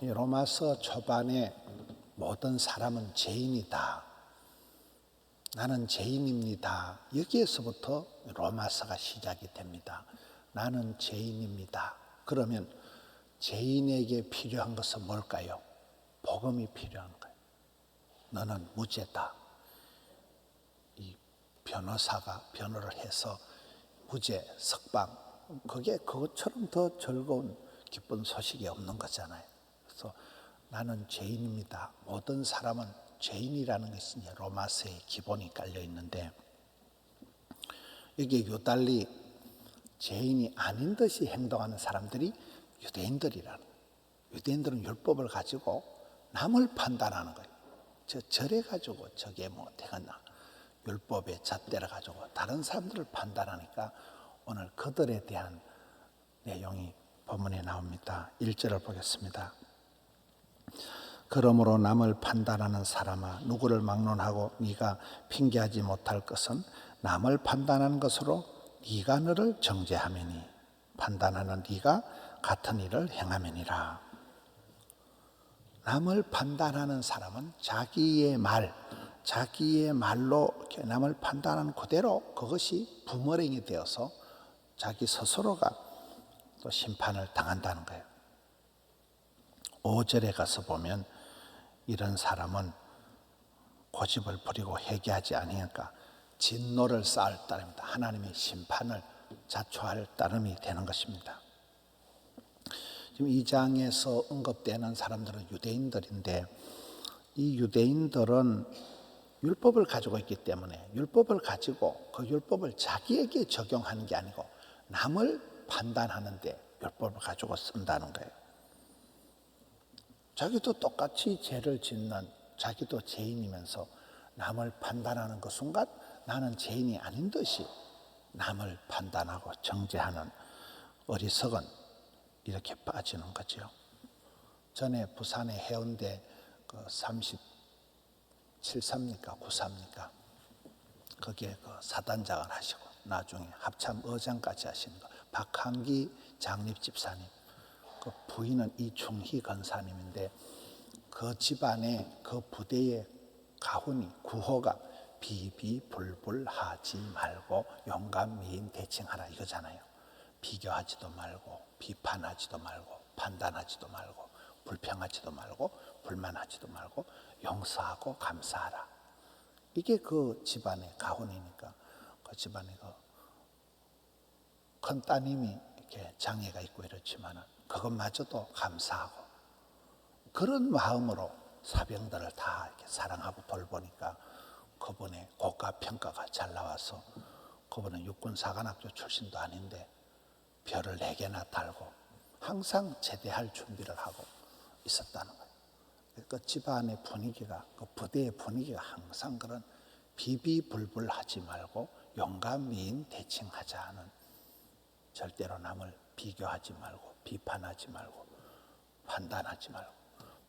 이 로마서 초반에 모든 사람은 죄인이다. 나는 죄인입니다. 여기에서부터 로마서가 시작이 됩니다. 나는 죄인입니다. 그러면 죄인에게 필요한 것은 뭘까요? 복음이 필요한 거예요. 너는 무죄다. 이 변호사가 변호를 해서 무죄, 석방, 그것처럼 더 즐거운 기쁜 소식이 없는 거잖아요. 그래서 나는 죄인입니다. 모든 사람은 죄인이라는 것이 이제 로마서의 기본이 깔려 있는데, 여기에 유달리 죄인이 아닌 듯이 행동하는 사람들이 유대인들이라는 거예요. 유대인들은 율법을 가지고 남을 판단하는 거예요. 저래가지고 저게 뭐 되겠나. 율법에 잣대를 다른 사람들을 판단하니까 오늘 그들에 대한 내용이 본문에 나옵니다. 1절을 보겠습니다. 그러므로 남을 판단하는 사람아, 누구를 막론하고 네가 핑계하지 못할 것은 남을 판단하는 것으로 네가 너를 정죄하매니 판단하는 네가 같은 일을 행하매니라. 남을 판단하는 사람은 자기의 말로 이렇게 남을 판단하는 그대로 그것이 부머랭이 되어서 자기 스스로가 또 심판을 당한다는 거예요. 5절에 가서 보면 이런 사람은 고집을 부리고 회개하지 아니하니까 진노를 쌓을 따름이다. 하나님의 심판을 자초할 따름이 되는 것입니다. 지금 이 장에서 언급되는 사람들은 유대인들인데, 이 유대인들은 율법을 가지고 있기 때문에 율법을 가지고 그 율법을 자기에게 적용하는 게 아니고 남을 판단하는데 율법을 가지고 쓴다는 거예요. 자기도 똑같이 죄를 짓는, 자기도 죄인이면서 남을 판단하는 그 순간 나는 죄인이 아닌 듯이 남을 판단하고 정죄하는 어리석은 이렇게 빠지는 거죠. 전에 부산의 해운대 37사입니까 93입니까 거기에 사단장을 하시고 나중에 합참 의장까지 하시는 박한기 장립집사님, 그 부인은 이충희 권사님인데, 그 집안에 그 부대의 가훈이 구호가 비비불불하지 말고 용감 미인 대칭하라 이거잖아요. 비교하지도 말고 비판하지도 말고 판단하지도 말고 불평하지도 말고 불만하지도 말고 용서하고 감사하라. 이게 그 집안의 가훈이니까, 그 집안의 큰 따님이 이렇게 장애가 있고 이렇지만은 그것마저도 감사하고 그런 마음으로 사병들을 다 이렇게 사랑하고 돌보니까 그분의 고가 평가가 잘 나와서, 그분은 육군사관학교 출신도 아닌데 별을 4개나 달고 항상 제대할 준비를 하고 있었다는 거예요. 그 집안의 분위기가, 그 부대의 분위기가 항상 그런 비비불불하지 말고 용감 미인 대칭하자 하는, 절대로 남을 비교하지 말고 비판하지 말고 판단하지 말고,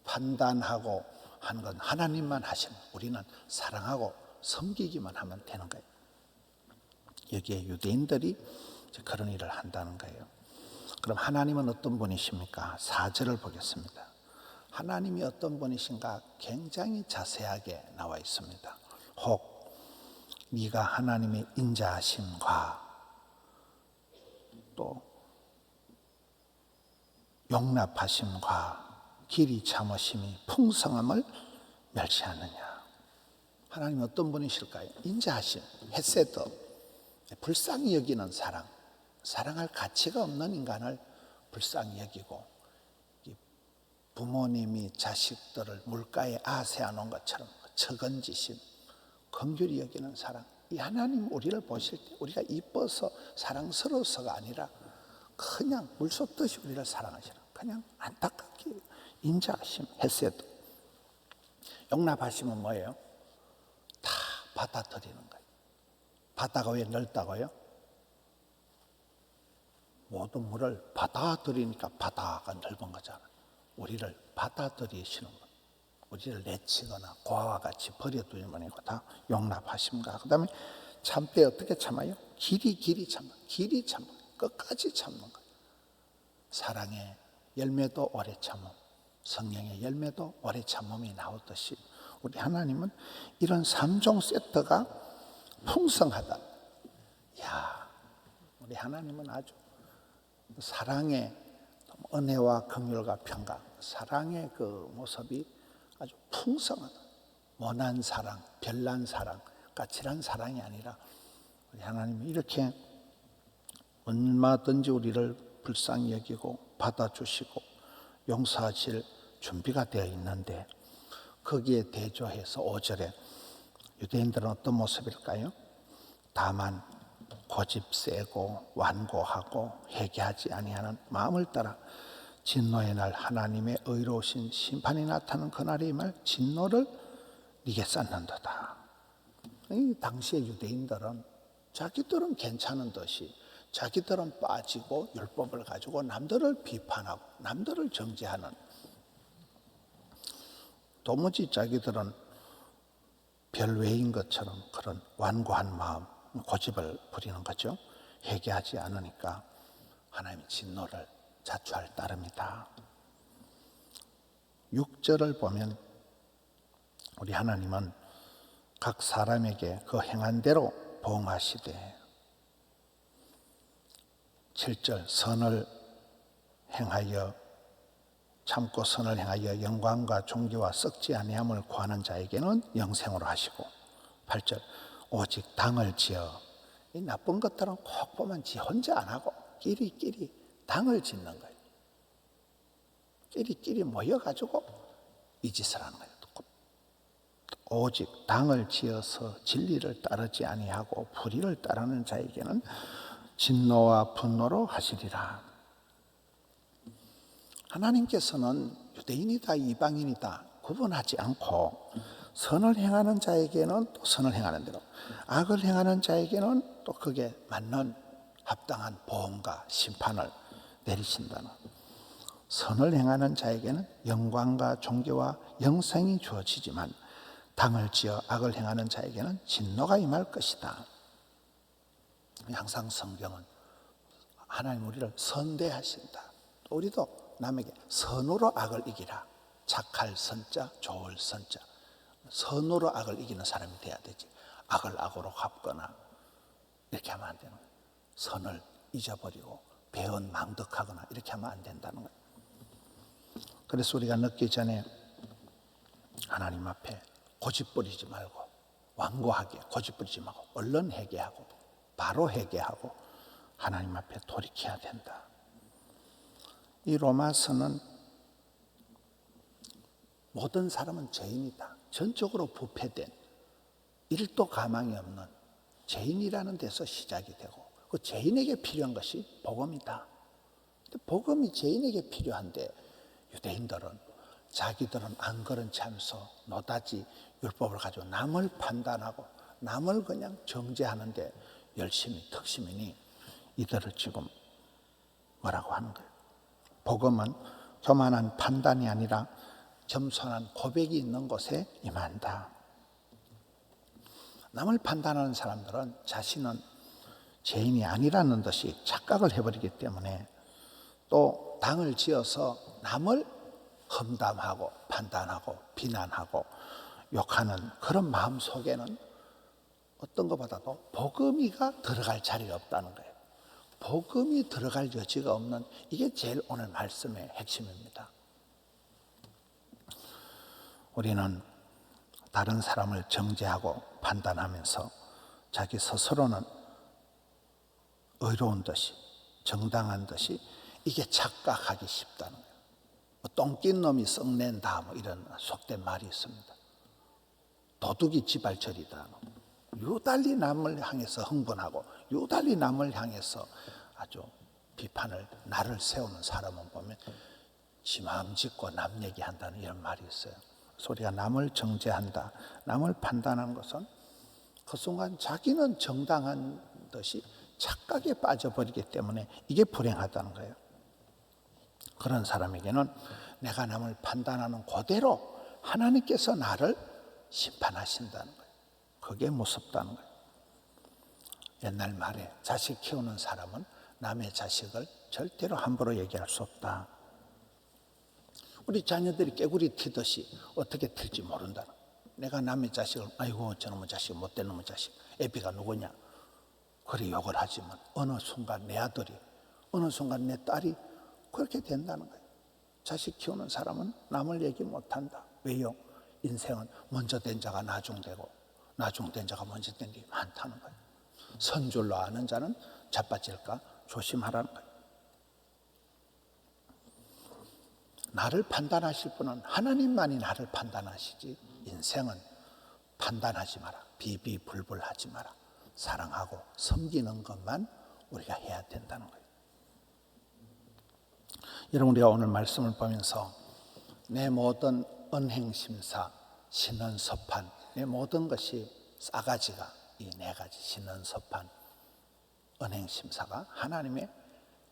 판단하고 하는 건 하나님만 하시는, 우리는 사랑하고 섬기기만 하면 되는 거예요. 여기에 유대인들이 그런 일을 한다는 거예요. 그럼 하나님은 어떤 분이십니까? 4절을 보겠습니다. 하나님이 어떤 분이신가 굉장히 자세하게 나와 있습니다. 혹 네가 하나님의 인자하심과 또 용납하심과 길이 참으심이 풍성함을 멸시하느냐. 하나님이 어떤 분이실까요? 인자하심, 헤세드, 불쌍히 여기는 사랑, 사랑할 가치가 없는 인간을 불쌍히 여기고, 부모님이 자식들을 물가에 아세아 놓은 것처럼 처건지심, 긍휼히 여기는 사랑. 이 하나님 우리를 보실 때 우리가 이뻐서 사랑스러워서가 아니라 그냥 물쏟듯이 우리를 사랑하시는, 그냥 안타깝게 인자하심, 헤세드. 용납하심은 뭐예요? 다 받아들이는 거예요. 바다가 왜 넓다고요? 모든 물을 받아들이니까 바다가 넓은 거잖아요. 우리를 받아들이시는 것, 우리를 내치거나 고아와 같이 버려두는 건 아니고 다 용납하심과, 그 다음에 참되 어떻게 참아요? 길이 참아, 끝까지 참는 거예요. 사랑의 열매도 오래 참음, 성령의 열매도 오래 참음이 나오듯이 우리 하나님은 이런 3종 세트가 풍성하다. 야, 우리 하나님은 아주 사랑의 은혜와 긍휼과 평강, 사랑의 그 모습이 아주 풍성하다. 원한 사랑, 별난 사랑, 까칠한 사랑이 아니라 우리 하나님이 이렇게 얼마든지 우리를 불쌍히 여기고 받아주시고 용서하실 준비가 되어 있는데, 거기에 대조해서 5절에 유대인들은 어떤 모습일까요? 다만 고집 세고 완고하고 회개하지 아니하는 마음을 따라 진노의 날 하나님의 의로우신 심판이 나타나는 그날의 말 진노를 네게 쌓는도다. 이 당시의 유대인들은 자기들은 괜찮은 듯이 자기들은 빠지고 율법을 가지고 남들을 비판하고 남들을 정죄하는, 도무지 자기들은 별외인 것처럼 그런 완고한 마음, 고집을 부리는 거죠. 회개하지 않으니까 하나님의 진노를 자초할 따름이다. 6절을 보면 우리 하나님은 각 사람에게 그 행한 대로 보응하시되, 7절 선을 행하여 참고 선을 행하여 영광과 존귀와 썩지 아니함을 구하는 자에게는 영생으로 하시고, 8절 오직 당을 지어, 이 나쁜 것들은 꼭 보면 지 혼자 안 하고 끼리끼리 당을 짓는 거예요. 끼리끼리 모여가지고 이 짓을 하는 거예요. 오직 당을 지어서 진리를 따르지 아니하고 불의를 따르는 자에게는 진노와 분노로 하시리라. 하나님께서는 유대인이다 이방인이다 구분하지 않고 선을 행하는 자에게는 또 선을 행하는 대로, 악을 행하는 자에게는 또 그게 맞는 합당한 보응과 심판을 내리신다는, 선을 행하는 자에게는 영광과 존귀와 영생이 주어지지만 당을 지어 악을 행하는 자에게는 진노가 임할 것이다. 항상 성경은 하나님 우리를 선대하신다. 우리도 남에게 선으로 악을 이기라. 착할 선자, 좋을 선자. 선으로 악을 이기는 사람이 돼야 되지. 악을 악으로 갚거나 이렇게 하면 안 되는 거예요. 선을 잊어버리고 배은 망덕하거나 이렇게 하면 안 된다는 거예요. 그래서 우리가 늦기 전에 하나님 앞에 고집 부리지 말고, 완고하게 고집 부리지 말고 얼른 회개하고 바로 회개하고 하나님 앞에 돌이켜야 된다. 이 로마서는 모든 사람은 죄인이다. 전적으로 부패된, 일도 가망이 없는 죄인이라는 데서 시작이 되고, 그 죄인에게 필요한 것이 복음이다. 근데 복음이 죄인에게 필요한데 유대인들은 자기들은 안 그런 채 하면서 노다지 율법을 가지고 남을 판단하고 남을 그냥 정죄하는데 열심히 특심이니 이들을 지금 뭐라고 하는 거예요? 복음은 교만한 판단이 아니라 겸손한 고백이 있는 곳에 임한다. 남을 판단하는 사람들은 자신은 죄인이 아니라는 듯이 착각을 해버리기 때문에 또 당을 지어서 남을 험담하고 판단하고 비난하고 욕하는 그런 마음 속에는 어떤 것보다도 복음이가 들어갈 자리가 없다는 거예요. 복음이 들어갈 여지가 없는, 이게 제일 오늘 말씀의 핵심입니다. 우리는 다른 사람을 정죄하고 판단하면서 자기 스스로는 의로운 듯이 정당한 듯이 이게 착각하기 쉽다는 거예요. 똥낀 놈이 썩낸다 뭐 이런 속된 말이 있습니다. 도둑이 지발철이다. 유달리 남을 향해서 흥분하고 유달리 남을 향해서 아주 비판을 나를 세우는 사람은 보면 지 마음 짓고 남 얘기한다는 이런 말이 있어요. 그래서 우리가 남을 정죄한다, 남을 판단하는 것은 그 순간 자기는 정당한 듯이 착각에 빠져버리기 때문에 이게 불행하다는 거예요. 그런 사람에게는 내가 남을 판단하는 그대로 하나님께서 나를 심판하신다는 거예요. 그게 무섭다는 거예요. 옛날 말에 자식 키우는 사람은 남의 자식을 절대로 함부로 얘기할 수 없다. 우리 자녀들이 깨구리 튀듯이 어떻게 튈지 모른다는 거예요. 내가 남의 자식을 아이고 저놈의 자식 못된 놈의 자식 애비가 누구냐 그리 욕을 하지만 어느 순간 내 아들이 어느 순간 내 딸이 그렇게 된다는 거예요. 자식 키우는 사람은 남을 얘기 못한다. 왜요? 인생은 먼저 된 자가 나중되고 나중된 자가 먼저 된 게 많다는 거예요. 선줄로 아는 자는 자빠질까 조심하라는 거예요. 나를 판단하실 분은 하나님만이 나를 판단하시지 인생은 판단하지 마라. 비비불불하지 마라. 사랑하고 섬기는 것만 우리가 해야 된다는 거예요. 여러분 우리가 오늘 말씀을 보면서 내 모든 언행심사, 신언서판 내 모든 것이 싸가지가 이 네 가지 신언서판 언행심사가 하나님의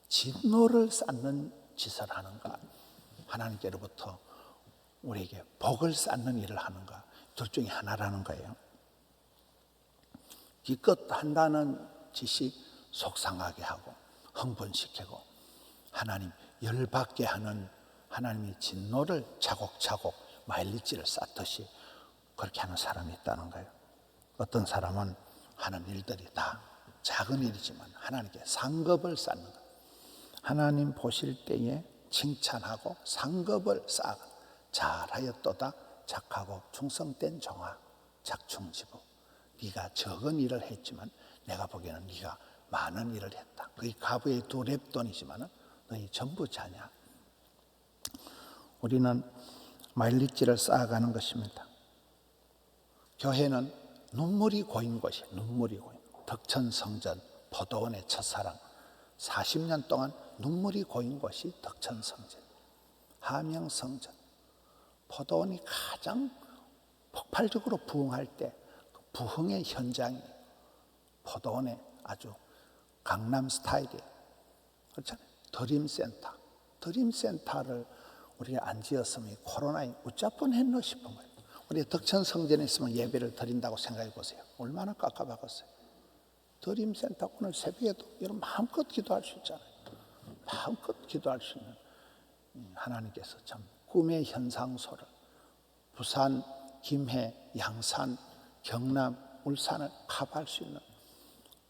진노를 쌓는 짓을 하는가 하나님께로부터 우리에게 복을 쌓는 일을 하는가 둘 중에 하나라는 거예요. 기껏 한다는 짓이 속상하게 하고 흥분시키고 하나님 열받게 하는 하나님의 진노를 차곡차곡 마일리지를 쌓듯이 그렇게 하는 사람이 있다는 거예요. 어떤 사람은 하는 일들이 다 작은 일이지만 하나님께 상급을 쌓는 거예요. 하나님 보실 때에 칭찬하고 상급을 쌓아 잘하였도다 착하고 충성된 종아 작충지부 네가 적은 일을 했지만 내가 보기에는 네가 많은 일을 했다. 그게 가부의 2랩돈이지만 너희 전부 자냐. 우리는 마일리지를 쌓아가는 것입니다. 교회는 눈물이 고인 곳이 눈물이 고인 덕천성전 포도원의 첫사랑 40년 동안 눈물이 고인 곳이 덕천성전 하명성전 포도원이 가장 폭발적으로 부흥할 때 그 부흥의 현장이 포도원의 아주 강남 스타일이에요. 그렇잖아요. 드림센터를 우리가 안 지었으면 코로나에 어쩌뻔 했노 싶은 거예요. 우리 덕천성전에 있으면 예배를 드린다고 생각해 보세요. 얼마나 깎아박았어요. 드림센터 오늘 새벽에도 여러분 마음껏 기도할 수 있잖아요. 마음껏 기도할 수 있는 하나님께서 참 꿈의 현상소를 부산, 김해, 양산, 경남, 울산을 커버할 수 있는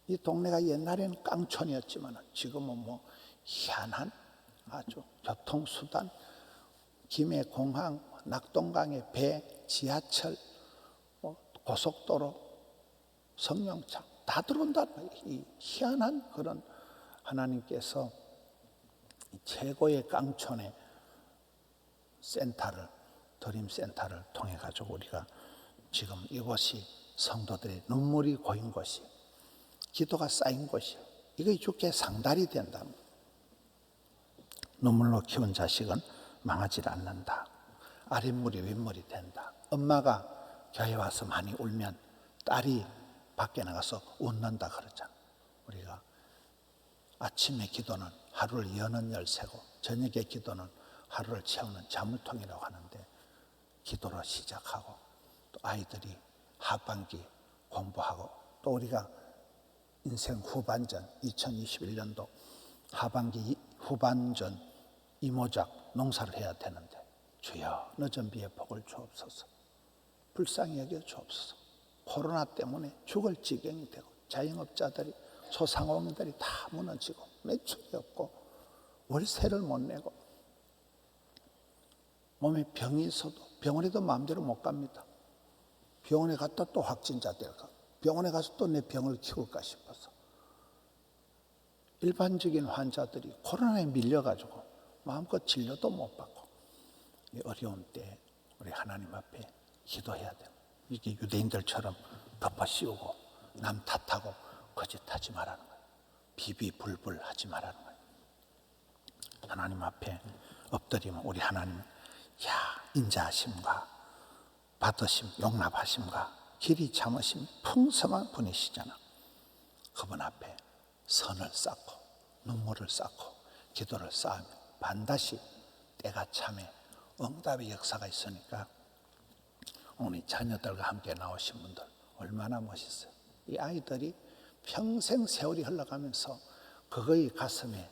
이 동네가 옛날에는 깡촌이었지만 지금은 뭐 희한한 아주 교통수단 김해 공항, 낙동강의 배, 지하철, 고속도로, 성령창 다 들어온다는 이 희한한 그런 하나님께서 최고의 깡촌의 센터를 드림센터를 통해 가지고 우리가 지금 이곳이 성도들의 눈물이 고인 곳이 기도가 쌓인 곳이 이게 주께 상달이 된다는 거예요. 눈물로 키운 자식은 망하지 않는다. 아랫물이 윗물이 된다. 엄마가 교회 와서 많이 울면 딸이 밖에 나가서 웃는다 그러잖아. 우리가 아침의 기도는 하루를 여는 열쇠고 저녁의 기도는 하루를 채우는 자물통이라고 하는데 기도로 시작하고 또 아이들이 하반기 공부하고 또 우리가 인생 후반전 2021년도 하반기 후반전 이모작 농사를 해야 되는데 주여 늦은 비에 복을 주옵소서 불쌍히 여겨 주옵소서 코로나 때문에 죽을 지경이 되고 자영업자들이 소상공인들이 다 무너지고 매출이 없고 월세를 못 내고 몸에 병이 있어도 병원에도 마음대로 못 갑니다. 병원에 갔다 또 확진자 될까 병원에 가서 또 내 병을 키울까 싶어서 일반적인 환자들이 코로나에 밀려가지고 마음껏 진료도 못 받고 이 어려운 때 우리 하나님 앞에 기도해야 돼요. 이게 유대인들처럼 덮어 씌우고 남 탓하고 거짓하지 말라는 거예요. 비비불불 하지 말라는 거예요. 하나님 앞에 엎드리면 우리 하나님 인자하심과 받으심 용납하심과 길이 참으심 풍성한 분이시잖아. 그분 앞에 선을 쌓고 눈물을 쌓고 기도를 쌓으면 반드시 때가 참에 응답의 역사가 있으니까 오늘 자녀들과 함께 나오신 분들 얼마나 멋있어요. 이 아이들이 평생 세월이 흘러가면서 그거의 가슴에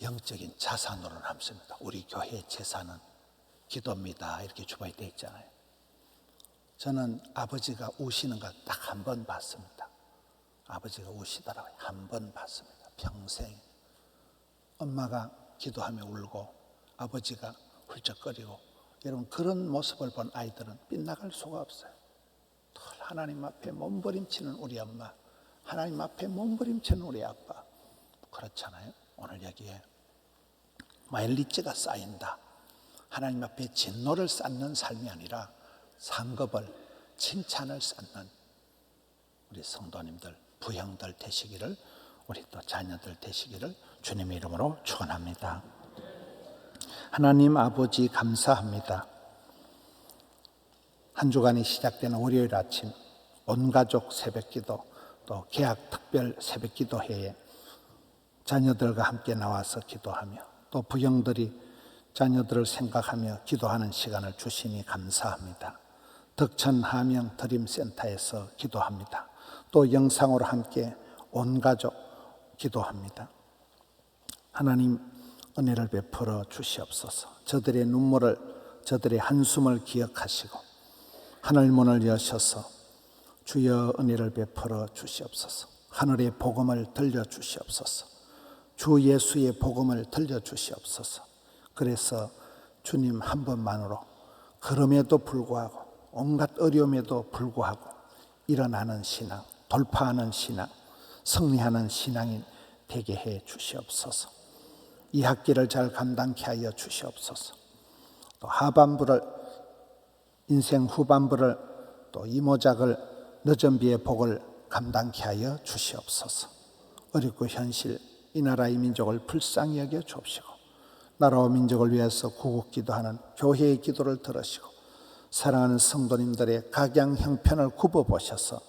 영적인 자산으로 남습니다. 우리 교회의 재산은 기도입니다. 이렇게 주보에 되어 있잖아요. 저는 아버지가 우시는 걸 딱 한 번 봤습니다. 아버지가 우시더라고요. 한 번 봤습니다. 평생. 엄마가 기도하며 울고 아버지가 훌쩍거리고, 여러분 그런 모습을 본 아이들은 빗나갈 수가 없어요. 하나님 앞에 몸부림치는 우리 엄마, 하나님 앞에 몸부림치는 우리 아빠, 그렇잖아요. 오늘 여기에 마일리지가 쌓인다. 하나님 앞에 진노를 쌓는 삶이 아니라 상급을, 칭찬을 쌓는 우리 성도님들, 부형들 되시기를, 우리 또 자녀들 되시기를 주님의 이름으로 축원합니다. 하나님 아버지 감사합니다. 한 주간이 시작되는 월요일 아침 온가족 새벽기도, 또 개학 특별 새벽기도회에 자녀들과 함께 나와서 기도하며 또 부형들이 자녀들을 생각하며 기도하는 시간을 주시니 감사합니다. 덕천 하명 드림센터에서 기도합니다. 또 영상으로 함께 온가족 기도합니다. 하나님 은혜를 베풀어 주시옵소서. 저들의 눈물을, 저들의 한숨을 기억하시고 하늘문을 여셔서 주여 은혜를 베풀어 주시옵소서. 하늘의 복음을 들려주시옵소서. 주 예수의 복음을 들려주시옵소서. 그래서 주님 한 번만으로 그럼에도 불구하고 온갖 어려움에도 불구하고 일어나는 신앙, 돌파하는 신앙, 승리하는 신앙이 되게 해 주시옵소서. 이 학기를 잘 감당케 하여 주시옵소서. 또 하반부를, 인생 후반부를, 또 이모작을, 늦은 비의 복을 감당케 하여 주시옵소서. 어렵고 현실, 이 나라의 민족을 불쌍히 여겨 주옵시고 나라와 민족을 위해서 구국기도하는 교회의 기도를 들으시고 사랑하는 성도님들의 각양 형편을 굽어보셔서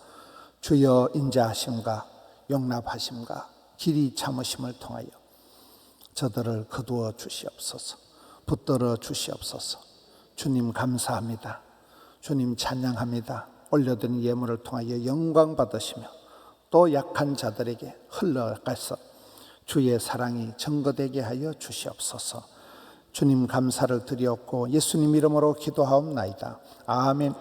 주여 인자하심과 용납하심과 길이 참으심을 통하여 저들을 거두어 주시옵소서. 붙들어 주시옵소서. 주님 감사합니다. 주님 찬양합니다. 올려드린 예물을 통하여 영광 받으시며 또 약한 자들에게 흘러가서 주의 사랑이 증거되게 하여 주시옵소서. 주님 감사를 드리옵고 예수님 이름으로 기도하옵나이다. 아멘.